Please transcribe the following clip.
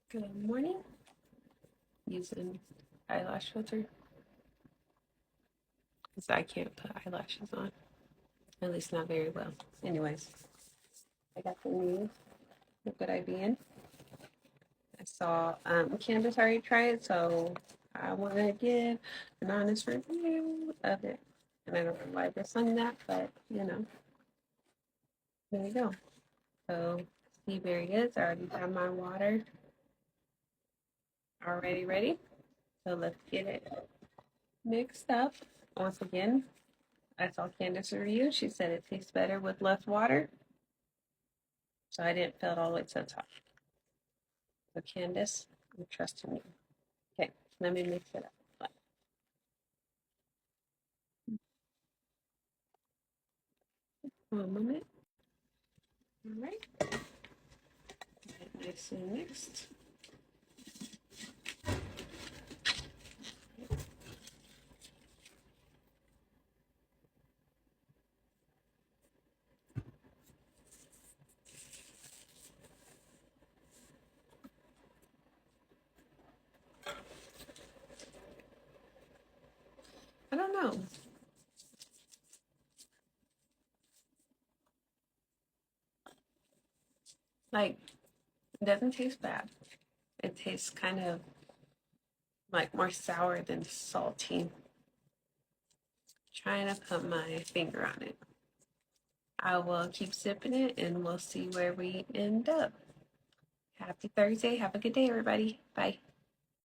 Good morning. Using eyelash filter because I can't put eyelashes on, at least not very well. Anyways, I got the news. What could I be in? I saw Candace already tried it, so I want to give an honest review of it. And I don't know why they're saying that, but there we go. So, seaberry is. I already got my water already ready. So let's get it mixed up. Once again, I saw Candace review. She said it tastes better with less water. So I didn't fill it all the way to the top. So Candace, I'm trusting you. Okay, let me mix it up. 1 minute. All right. Nice and mixed. I don't know. Like, it doesn't taste bad. It tastes kind of like more sour than salty. Trying to put my finger on it. I will keep sipping it and we'll see where we end up. Happy Thursday. Have a good day, everybody. Bye.